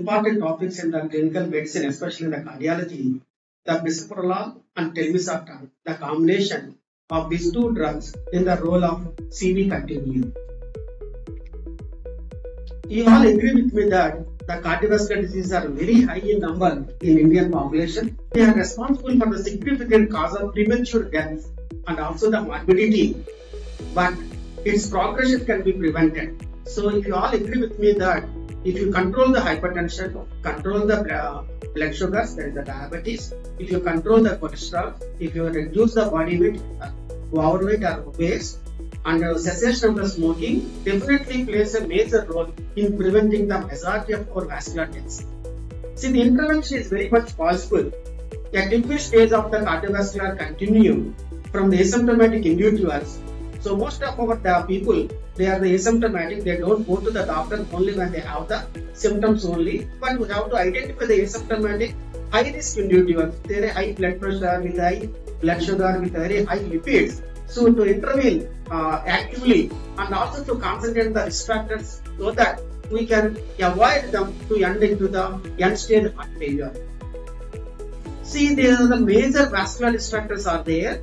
important topics in the clinical medicine, especially in the cardiology, the bisoprolol and telmisartan, the combination of these two drugs in the role of CV continuum. You all agree with me that the cardiovascular diseases are very high in number in Indian population. They are responsible for the significant cause of premature death and also the morbidity, but its progression can be prevented. So if you all agree with me that if you control the hypertension, control the blood sugars, that is the diabetes, if you control the cholesterol, if you reduce the body weight, overweight or obese, and cessation of the smoking definitely plays a major role in preventing the majority of our vascular deaths. See, the intervention is very much possible. A typical stage of the cardiovascular continuum from the asymptomatic individuals. So most of our people, they are the asymptomatic, they don't go to the doctor only when they have the symptoms only, but we have to identify the asymptomatic high risk individuals, they have high blood pressure, with high blood sugar, with very high lipids. So to intervene actively and also to concentrate on the risk factors so that we can avoid them to end into the end stage heart failure. See, there are the major vascular risk factors are there.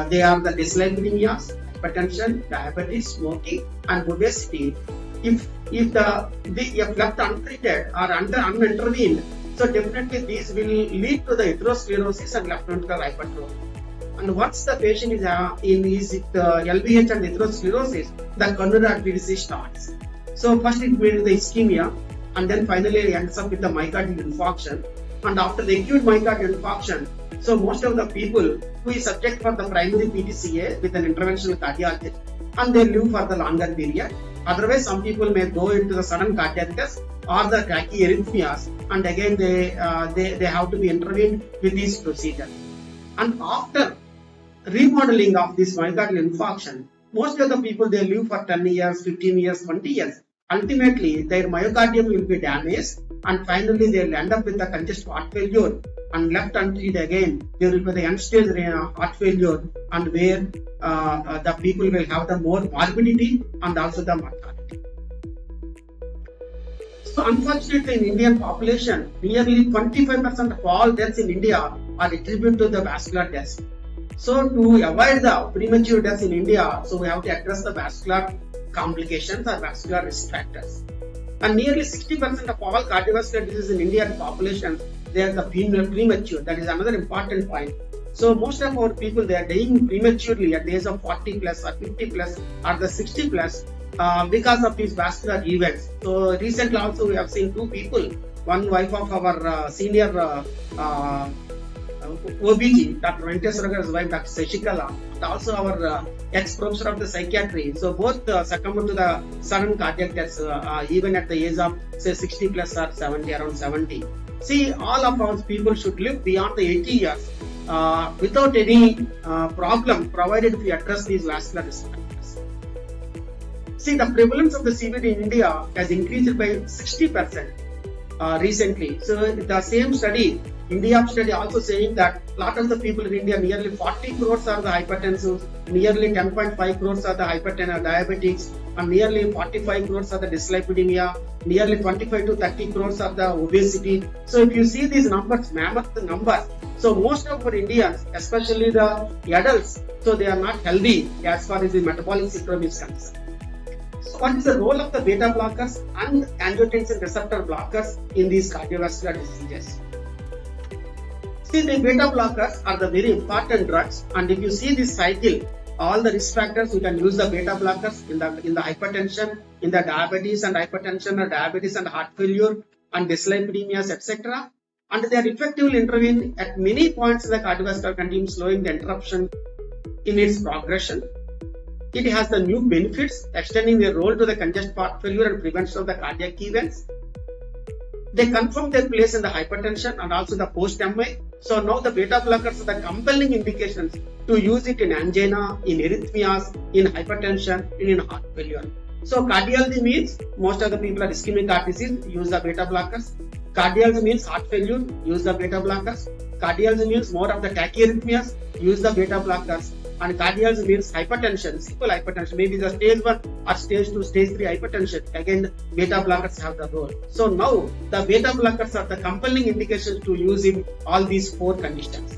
They are the dyslipidemias, hypertension, diabetes, smoking, and obesity. If left untreated or unintervened, so definitely these will lead to the atherosclerosis and left ventricular hypertrophy. And once the patient is LVH and atherosclerosis, the coronary artery disease starts. So first it will be the ischemia, and then finally it ends up with the myocardial infarction. And after the acute myocardial infarction, so most of the people who is subject for the primary PTCA with an interventional cardiologist, and they live for the longer period. Otherwise, some people may go into the sudden cardiac death or the tachyarrhythmias, and again they have to be intervened with these procedures. And after remodeling of this myocardial infarction, most of the people, they live for 10 years, 15 years, 20 years. Ultimately, their myocardium will be damaged, and finally they will end up with a congestive heart failure, and left untreated again, there will be the end stage heart failure, and where the people will have the more morbidity and also the mortality. So unfortunately, in Indian population, nearly 25% of all deaths in India are attributed to the vascular deaths. So to avoid the premature deaths in India, so we have to address the vascular complications or vascular risk factors. And nearly 60% of all cardiovascular diseases in Indian population, they are the premature. That is another important point. So most of our people, they are dying prematurely at the age of 40 plus or 50 plus or the 60 plus because of these vascular events. So recently also we have seen two people, one wife of our senior OBG, Dr. Venkateswara's wife, Dr. Sashikala, and also our ex-professor of the psychiatry. So both succumbed to the sudden cardiac deaths even at the age of say 60 plus or 70, around 70. See, all of our people should live beyond the 80 years without any problem, provided we address these vascular risk factors. See, the prevalence of the CVD in India has increased by 60% recently. So the same study, India study also saying that a lot of the people in India, nearly 40 crores are the hypertensive, nearly 10.5 crores are the diabetics, and nearly 45 crores are the dyslipidemia, nearly 25 to 30 crores are the obesity. So if you see these numbers, mammoth numbers, so most of our Indians, especially the adults, so they are not healthy as far as the metabolic syndrome is concerned. So what is the role of the beta blockers and angiotensin receptor blockers in these cardiovascular diseases? See, the beta blockers are the very important drugs, and if you see this cycle, all the risk factors, we can use the beta blockers in the hypertension, in the diabetes and hypertension, or diabetes and heart failure, and dyslipidemias, etc. And they are effectively intervene at many points in the cardiovascular continuum, slowing the interruption in its progression. It has the new benefits, extending their role to the congestive heart failure and prevention of the cardiac events. They confirm their place in the hypertension and also the post-MI. So now the beta blockers are the compelling indications to use it in angina, in arrhythmias, in hypertension, and in heart failure. So cardiology means most of the people are ischemic heart disease, use the beta blockers. Cardiology means heart failure, use the beta blockers. Cardiology means more of the tachyarrhythmias, use the beta blockers. And cardiology means hypertension, simple hypertension, maybe the stage 1 or stage 2, stage 3 hypertension. Again, beta blockers have the role. So now the beta blockers are the compelling indications to use in all these 4 conditions.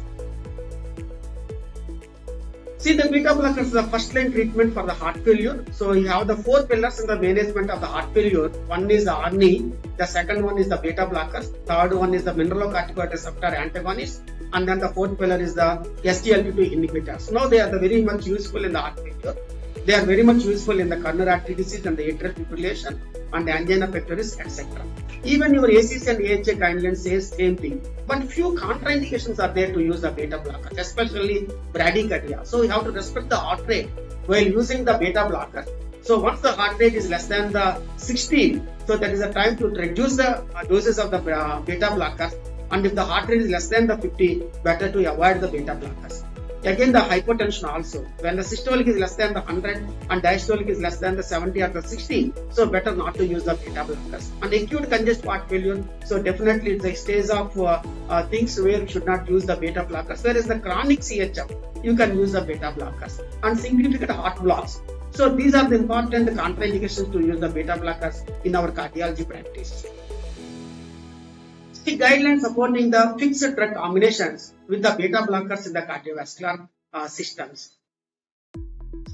See, the beta blockers is the first line treatment for the heart failure. So you have the 4 pillars in the management of the heart failure. One is the ARNI, the second one is the beta blockers, third one is the mineralocorticoid receptor antagonist, and then the 4th pillar is the SGLT2 inhibitors. Now they are very much useful in the heart failure. They are very much useful in the coronary artery disease and the atrial fibrillation and angina pectoris, etc. Even your ACC and AHA guidelines says same thing. But few contraindications are there to use the beta blockers, especially bradycardia. So you have to respect the heart rate while using the beta blocker. So once the heart rate is less than the 60, so that is the time to reduce the doses of the beta blockers. And if the heart rate is less than the 50, better to avoid the beta blockers. Again, the hypertension also. When the systolic is less than the 100 and diastolic is less than the 70 or the 60, so better not to use the beta blockers. And acute congestive heart failure, so definitely it's a stage of things where you should not use the beta blockers. Whereas the chronic CHF, you can use the beta blockers. And significant heart blocks. So these are the important contraindications to use the beta blockers in our cardiology practice. The guidelines supporting the fixed drug combinations with the beta blockers in the cardiovascular systems.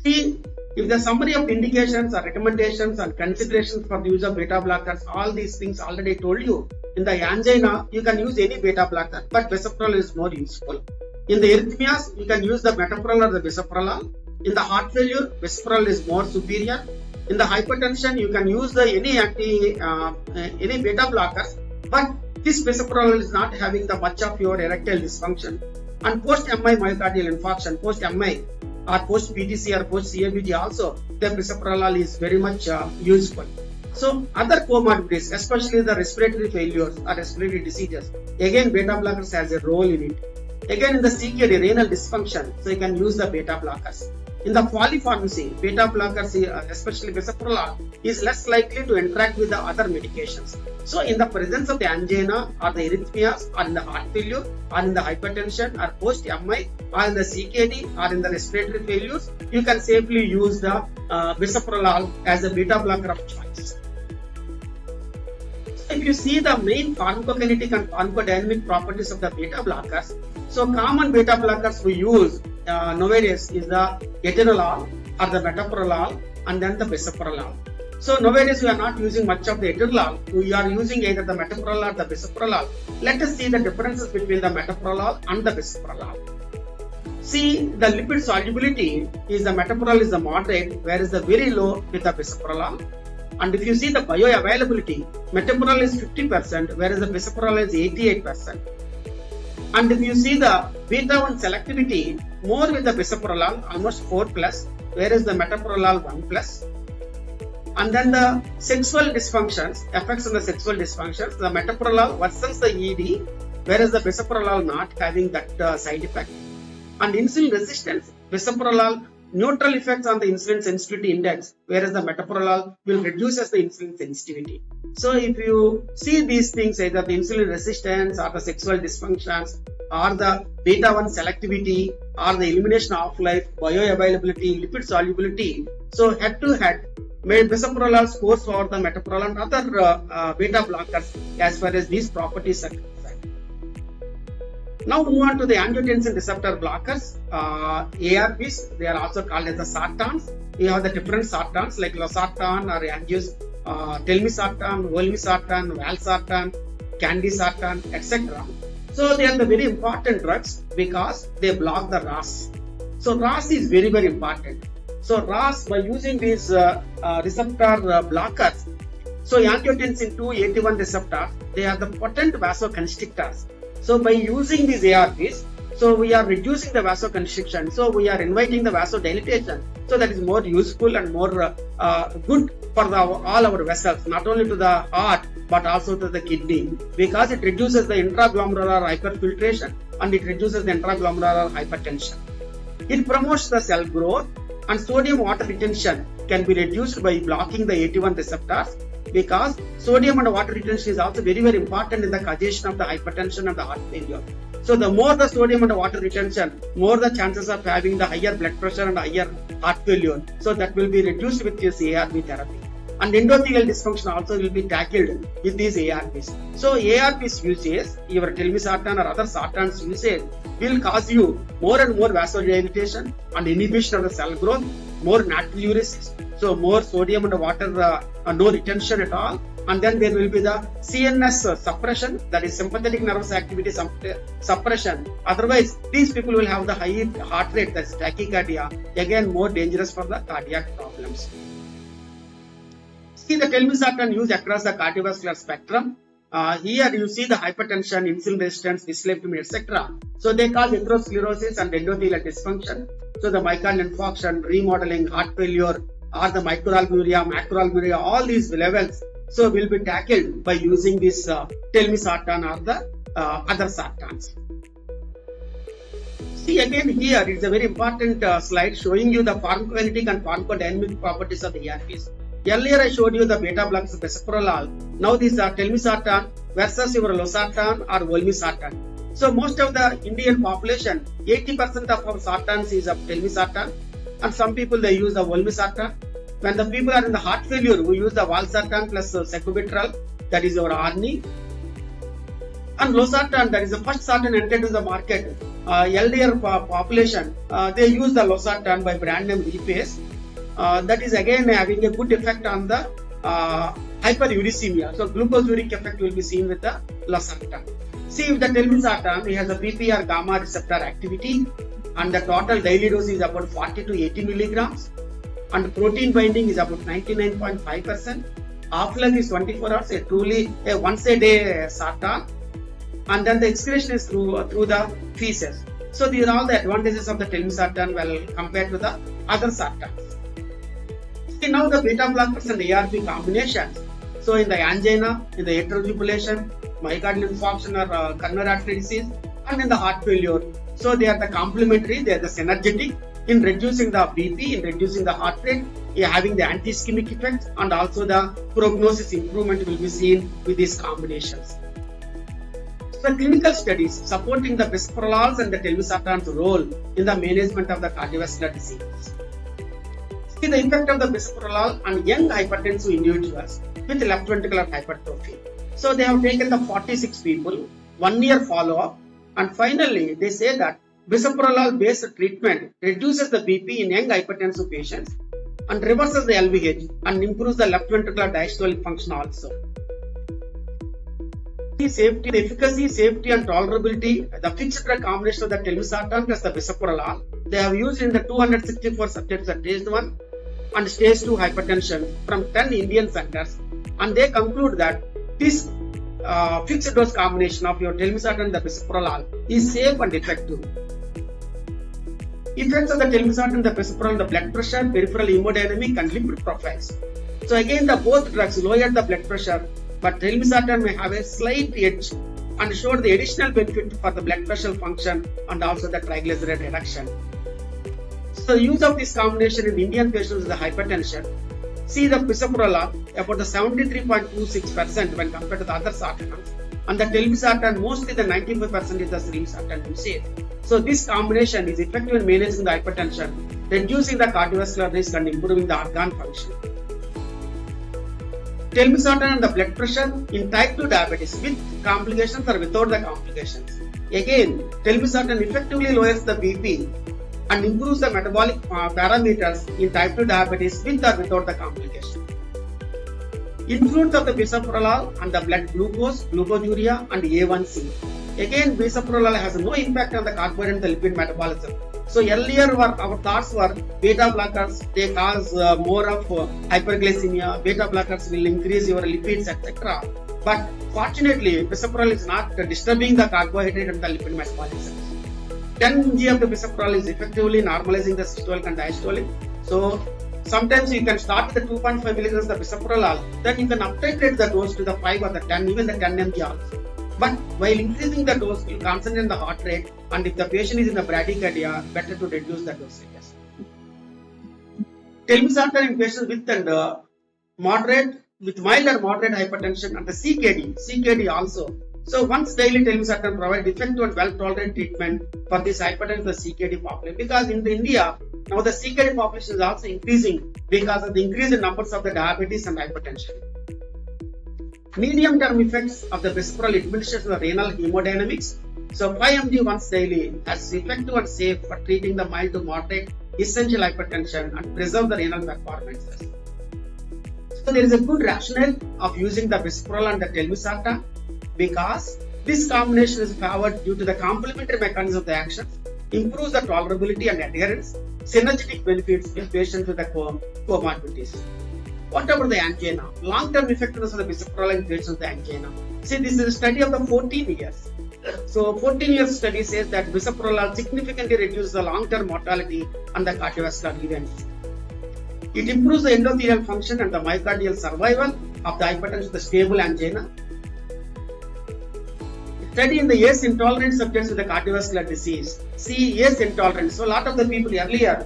See, if the summary of indications or recommendations and considerations for the use of beta blockers, all these things already told you. In the angina, you can use any beta blocker, but bisoprolol is more useful. In the arrhythmias, you can use the metoprolol or the bisoprolol. In the heart failure, bisoprolol is more superior. In the hypertension, you can use the any beta blockers, but this bisoprolol is not having the much of your erectile dysfunction. And post-MI myocardial infarction, post-MI or post-PTC or post-CABG also, the bisoprolol is very much useful. So other comorbidities, especially the respiratory failures or respiratory diseases, again beta blockers has a role in it. Again in the CKD, renal dysfunction, so you can use the beta blockers. In the polypharmacy, beta blockers, especially bisoprolol, is less likely to interact with the other medications. So in the presence of the angina or the arrhythmias or in the heart failure or in the hypertension or post-MI or in the CKD or in the respiratory failures, you can safely use the bisoprolol as a beta blocker of choice. If you see the main pharmacokinetic and pharmacodynamic properties of the beta blockers, so common beta blockers we use nowadays is the atenolol or the metoprolol and then the bisoprolol. So nowadays we are not using much of the atenolol, we are using either the metoprolol or the bisoprolol. Let us see the differences between the metoprolol and the bisoprolol. See, the lipid solubility is the metoprolol is the moderate, whereas the very low with the bisoprolol. And if you see the bioavailability, metoprolol is 50%, whereas the bisoprolol is 88%. And if you see the beta-1 selectivity, more with the bisoprolol, almost 4+, whereas the metoprolol 1+. And then the sexual dysfunctions, effects on the sexual dysfunctions, the metoprolol worsens the ED, whereas the bisoprolol not having that side effect. And insulin resistance, bisoprolol neutral effects on the insulin sensitivity index, whereas the metoprolol will reduce the insulin sensitivity. So if you see these things, either the insulin resistance or the sexual dysfunctions or the beta-1 selectivity or the elimination of life, bioavailability, lipid solubility, so head to head, bisoprolol scores over the metoprolol and other beta blockers as far as these properties are concerned. Now move on to the angiotensin receptor blockers, ARBs. They are also called as the sartans. We have the different sartans like losartan or telmisartan, olmesartan, valsartan, candesartan, etc. So they are the very important drugs because they block the RAS. So RAS is very, very important. So RAS, by using these receptor blockers, so angiotensin 2, 81 receptors, they are the potent vasoconstrictors. So by using these ARBs, so we are reducing the vasoconstriction. So we are inviting the vasodilatation. So that is more useful and more good for all our vessels, not only to the heart but also to the kidney, because it reduces the intraglomerular hyperfiltration and it reduces the intraglomerular hypertension. It promotes the cell growth, and sodium water retention can be reduced by blocking the 81 receptors, because sodium and water retention is also very, very important in the causation of the hypertension and the heart failure. So the more the sodium and water retention, more the chances of having the higher blood pressure and higher heart failure. So that will be reduced with this ARB therapy. And endothelial dysfunction also will be tackled with these ARBs. So ARBs usage, your telmisartan or other sartans usage will cause you more and more vasodilatation and inhibition of the cell growth, more natriuresis, so more sodium and water, no retention at all. And then there will be the CNS suppression, that is sympathetic nervous activity suppression. Otherwise, these people will have the high heart rate, that is tachycardia, again more dangerous for the cardiac problems. See the telmisartan used across the cardiovascular spectrum. Here you see the hypertension, insulin resistance, dyslipidemia, etc. So they cause atherosclerosis and endothelial dysfunction. So the myocardial infarction, remodeling, heart failure, or the microalbuminuria, macroalbuminuria, all these levels so will be tackled by using this telmisartan or the other sartans. See again here it is a very important slide showing you the pharmacokinetic and pharmacodynamic properties of the ARBs. Earlier I showed you the beta blockers bisoprolol. Now these are telmisartan versus your losartan or olmesartan. So most of the Indian population, 80% of our sartans is of telmisartan, and some people they use the olmesartan. When the people are in the heart failure, we use the valsartan plus sacubitril, that is our ARNI. And losartan, that is the first sartan entered to the market. LDR population, they use the losartan by brand name Repace. That is again having a good effect on the hyperuricemia. So glucosuric effect will be seen with the losartan. See if the telmisartan, it has a PPR gamma receptor activity, and the total daily dose is about 40 to 80 milligrams. And protein binding is about 99.5%. Half-life is 24 hours, truly a once a day sartan. And then the excretion is through the feces. So these are all the advantages of the telmisartan well compared to the other sartans. See now the beta blockers and ARB combinations. So in the angina, in the atrial fibrillation, myocardial infarction or coronary artery disease, and in the heart failure. So they are the complementary, they are the synergetic in reducing the BP, in reducing the heart rate, having the anti-ischemic effects, and also the prognosis improvement will be seen with these combinations. So clinical studies supporting the bisoprolols and the telmisartan's role in the management of the cardiovascular diseases. See the effect of the bisoprolol on young hypertensive individuals with left ventricular hypertrophy. So they have taken the 46 people, 1 year follow-up, and finally they say that bisoprolol based treatment reduces the BP in young hypertensive patients and reverses the LVH and improves the left ventricular diastolic function also. Safety, the efficacy, safety and tolerability, the fixed drug combination of the telmisartan plus the bisoprolol, they have used in the 264 subjects at stage 1 and stage 2 hypertension from 10 Indian centers, and they conclude that this fixed dose combination of your telmisartan and the bisoprolol is safe and effective. Effects of the telmisartan and the bisoprolol, the blood pressure, peripheral hemodynamic and lipid profiles. So again the both drugs lower the blood pressure, but telmisartan may have a slight edge and showed the additional benefit for the blood pressure function and also the triglyceride reduction. So the use of this combination in Indian patients with the hypertension, see the bisoprolol about the 73.26% when compared to the other sartans, and the telmisartan mostly the 95% is the telmisartan usage. So this combination is effective in managing the hypertension, reducing the cardiovascular risk and improving the organ function. Telmisartan and the blood pressure in type 2 diabetes with complications or without the complications. Again, telmisartan effectively lowers the BP and improves the metabolic parameters in type 2 diabetes with or without the complication. Influence of the bisoprolol on the blood glucose, glucosuria and A1C. Again, bisoprolol has no impact on the carbohydrate and the lipid metabolism. So earlier our thoughts were beta blockers, they cause more of hyperglycemia, beta blockers will increase your lipids, etc. But fortunately, bisoprolol is not disturbing the carbohydrate and the lipid metabolism. 10 mg of the bisoprolol is effectively normalizing the systolic and diastolic. So sometimes you can start with the 2.5 milligrams of the bisoprolol, then you can uptitrate the dose to the 5 or the 10, even the 10 mg also. But while increasing the dose, you concentrate on the heart rate, and if the patient is in the bradycardia, better to reduce the dosages. Telmisartan in patients with mild or moderate hypertension and the CKD also. So once daily telmisartan provide effective and well-tolerated treatment for this hypertension, the CKD population. Because in India, now the CKD population is also increasing because of the increase in numbers of the diabetes and hypertension. Medium-term effects of the bisoprolol administration of renal hemodynamics. So 5 mg once daily is effective and safe for treating the mild to moderate essential hypertension and preserve the renal performances. So there is a good rationale of using the bisoprolol and the telmisartan because this combination is favored due to the complementary mechanism of the action, improves the tolerability and adherence, synergetic benefits in patients with the comorbidities. What about the angina? Long-term effectiveness of the bisoprolol in patients with angina. See, this is a study of the 14 years. So 14 years study says that bisoprolol significantly reduces the long-term mortality and the cardiovascular events. It improves the endothelial function and the myocardial survival of the hypertension with the stable angina. Study in the ACE intolerant subjects with the cardiovascular disease. See, ACE intolerant. So a lot of the people earlier,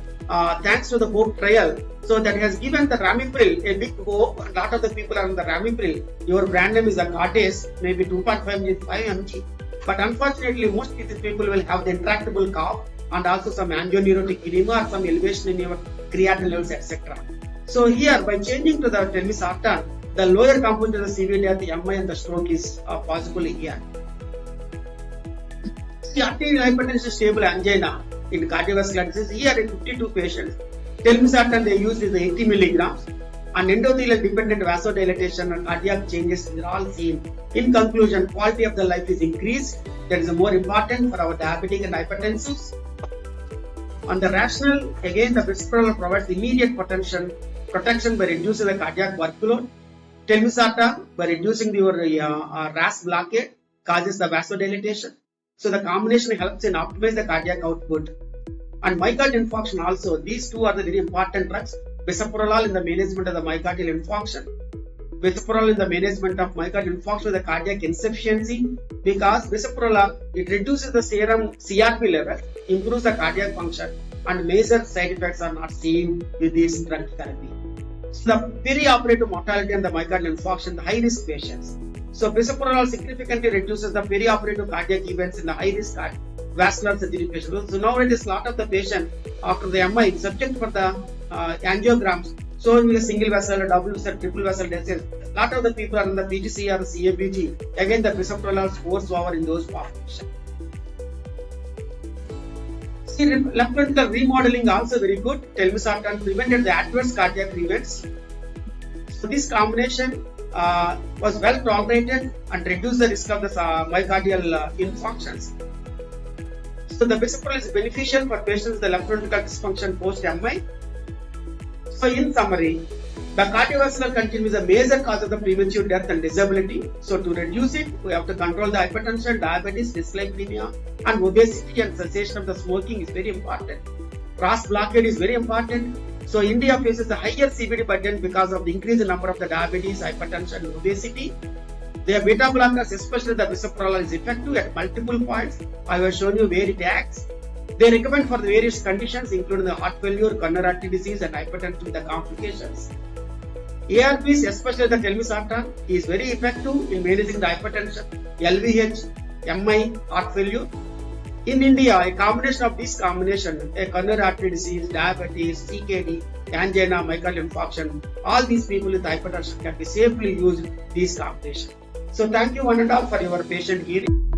thanks to the HOPE trial, so that has given the Ramipril a big hope. A lot of the people are on the Ramipril. Your brand name is the Cardace, maybe 2.5 mg, 5 mg. But unfortunately, most of these people will have the intractable cough and also some angioneurotic edema or some elevation in your creatinine levels, etc. So here, by changing to the telmisartan, the lower component of the severity of the MI and the stroke is possible here. The arterial hypertension stable angina in cardiovascular disease, here in 52 patients, telmisartan they used is 80 milligrams and endothelial dependent vasodilatation and cardiac changes are all seen. In conclusion, quality of the life is increased. That is more important for our diabetic and hypertensives. On the rationale, again the bisoprolol provides immediate protection by reducing the cardiac workload. Telmisartan by reducing your RAS blockade causes the vasodilatation. So the combination helps in optimize the cardiac output. And myocardial infarction also, these two are the very important drugs. Bisoprolol in the management of the myocardial infarction. Bisoprolol in the management of myocardial infarction with the cardiac insufficiency, because bisoprolol, it reduces the serum CRP level, improves the cardiac function, and major side effects are not seen with this drug therapy. So the perioperative mortality and the myocardial infarction, the high risk patients. So bisoprolol significantly reduces the perioperative cardiac events in the high risk vascular surgery patients. So nowadays, a lot of the patient after the MI subject for the angiograms, showing a single vessel, double vessel, triple vessel disease. A lot of the people are in the PTC or CABG. Again, the bisoprolol scores over in those populations. See, left ventricular remodeling also very good. Telmisartan prevented the adverse cardiac events. So this combination was well tolerated and reduced the risk of the myocardial infarctions. So the bisoprolol is beneficial for patients with the left ventricular dysfunction post-MI. So in summary, the cardiovascular continuum is a major cause of the premature death and disability. So to reduce it, we have to control the hypertension, diabetes, dyslipidemia, and obesity, and cessation of the smoking is very important. RAS blockade is very important. So India faces a higher CVD burden because of the increased number of the diabetes, hypertension, and obesity. Their beta blockers, especially the bisoprolol, is effective at multiple points. I have shown you where it acts. They recommend for the various conditions, including the heart failure, coronary artery disease, and hypertension with the complications. ARBs, especially the telmisartan, is very effective in managing the hypertension, LVH, MI, heart failure. In India, a combination of this combination, a coronary artery disease, diabetes, CKD, angina, myocardial infarction, all these people with hypertension can be safely used these combinations. So thank you one and all for your patient hearing.